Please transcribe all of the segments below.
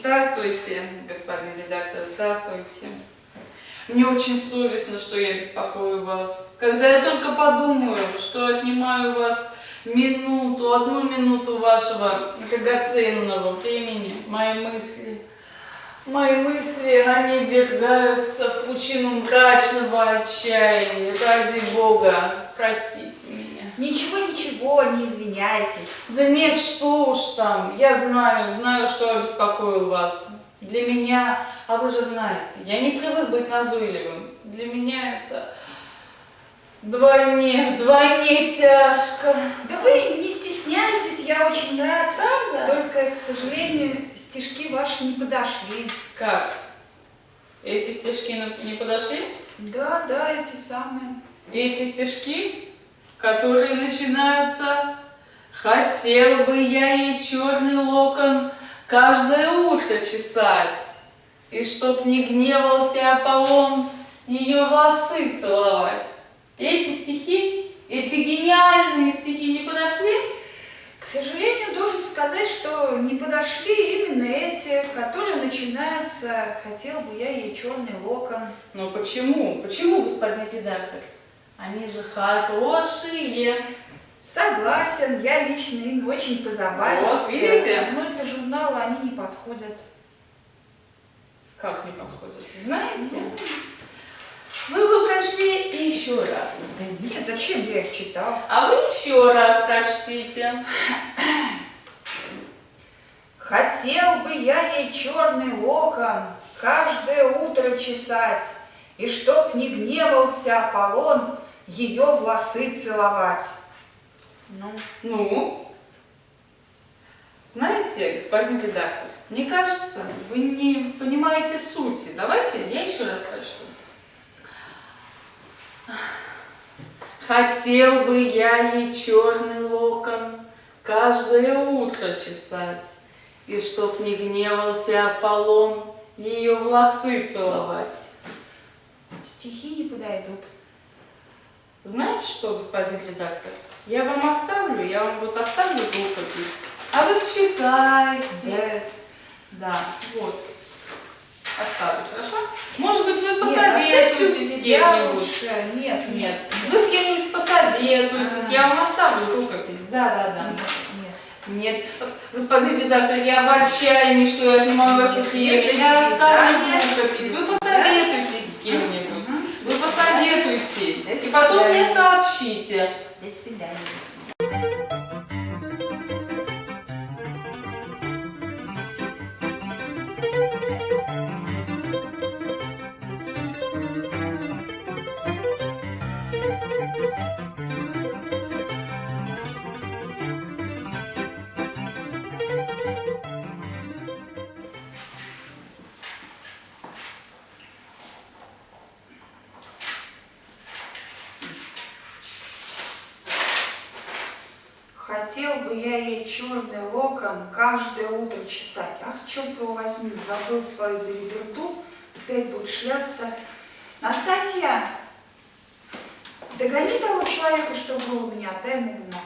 Здравствуйте, господин редактор, здравствуйте. Мне очень совестно, что я беспокою вас. Когда я только подумаю, что отнимаю у вас одну минуту вашего драгоценного времени, мои мысли, они ввергаются в пучину мрачного отчаяния. Ради Бога, простите меня. Ничего, не извиняйтесь. Да нет, что уж там. Я знаю, что я беспокоил вас. Для меня, а вы же знаете, я не привык быть назойливым. Для меня это вдвойне тяжко. Да вы не стесняйтесь, я очень рад. Правда? Только, к сожалению, стишки ваши не подошли. Как? Эти стишки не подошли? Да, эти самые. Эти стишки, которые начинаются: хотел бы я ей черный локон каждое утро чесать, и чтоб не гневался Аполлон ее волосы целовать. Эти стихи, эти гениальные стихи не подошли? К сожалению, должен сказать, что не подошли именно эти, которые начинаются «хотел бы я ей черный локон». Но почему? Почему, господин редактор? Они же хорошие. Согласен, я лично им очень позабавился. Вот, видите? Но для журнала они не подходят. Как не подходят? Знаете, вы бы прочли еще раз. Да нет, зачем я их читал? А вы еще раз прочтите. Хотел бы я ей черный локон каждое утро чесать, и чтоб не гневался Аполлон ее волосы целовать. Ну? Знаете, господин редактор, мне кажется, вы не понимаете сути. Давайте я еще раз прочту. Хотел бы я ей черный локон каждое утро чесать, и чтоб не гневался Аполлон ее волосы целовать. Стихи не подойдут. Знаете что, господин редактор? Я вам оставлю рукопись, а вы вчитаетесь. Да, вот. Оставлю, хорошо? Может быть, вы посоветуетесь с кем-нибудь. Нет. Вы с кем-нибудь посоветуетесь, я вам оставлю рукопись. Да. Нет, господин редактор, я в отчаянии, что я отнимаю у вас время. Я оставлю рукопись. Вы посоветуетесь с кем-нибудь. Вы посоветуйтесь. И потом мне сообщите. До свидания. Хотел бы я ей черный локон каждое утро чесать. Ах, черт его возьми, забыл свою белиберду, опять будет шляться. Настасья, догони того человека, что был у меня, дай ему бумагу.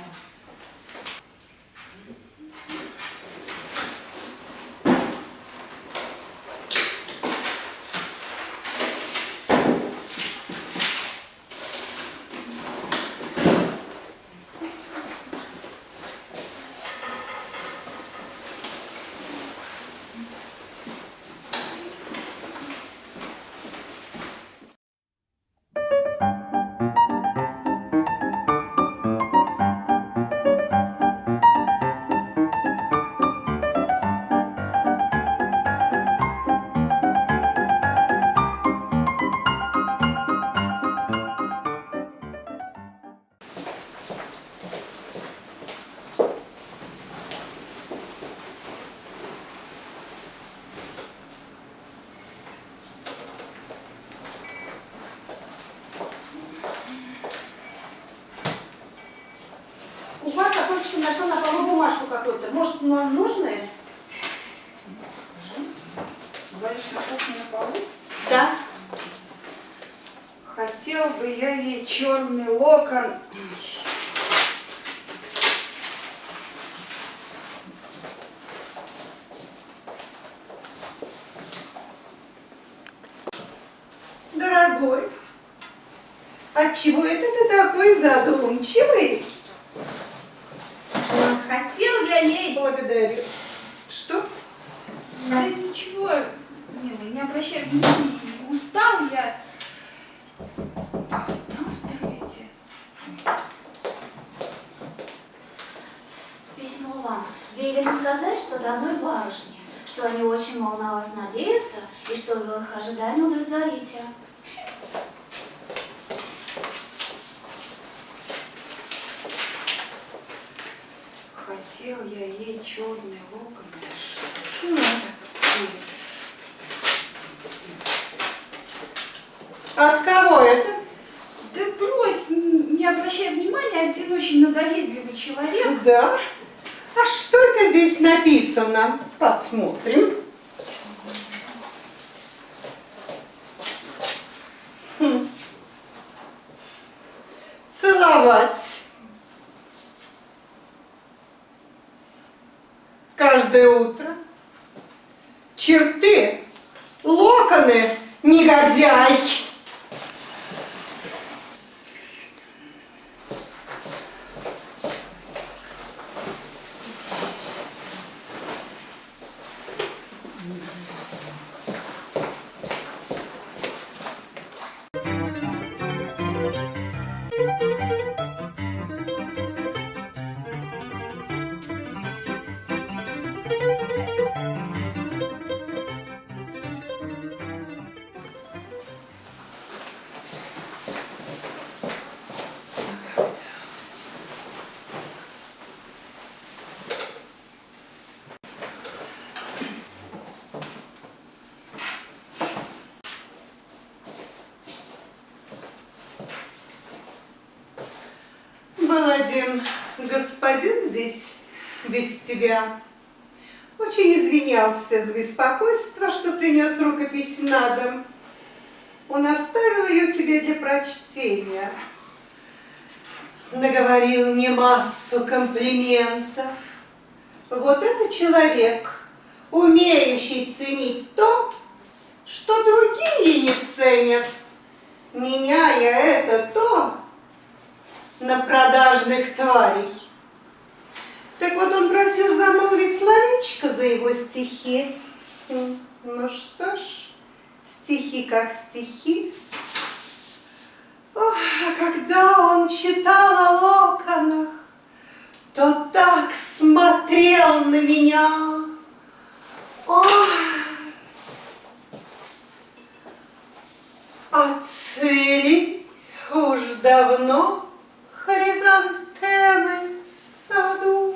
Нашла на полу бумажку какую-то. Может, вам нужная? Покажи. Говоришь, на кухне на полу? Да. Хотел бы я ей черный локон. А чего это ты такой задумчивый? Хотел я ей... Благодарю. Что? Да ничего, милый, не обращай внимания. Устал я. А в-третьих... Письмо вам. Велено сказать, что до одной барышни, что они очень, мол, на вас надеются, и что вы их ожидания удовлетворите. Хотел я ей черный локон. Да Ну. что это такое? От кого это? Да брось, не обращай внимания, один очень надоедливый человек. Да? А что это здесь написано? Посмотрим. Целовать. Каждое утро. Черты, локоны, негодяй. Был один господин здесь без тебя. Очень извинялся за беспокойство, что принес рукопись на дом. Он оставил ее тебе для прочтения. Наговорил мне массу комплиментов. Вот это человек, умеющий ценить то, что другие не ценят, меняя это то на продажных тварей. Так вот, он просил замолвить словечко за его стихи. Ну что ж, стихи как стихи. Ох, а когда он читал о локонах, то так смотрел на меня. Ох, отцвели уж давно хризантемы в саду.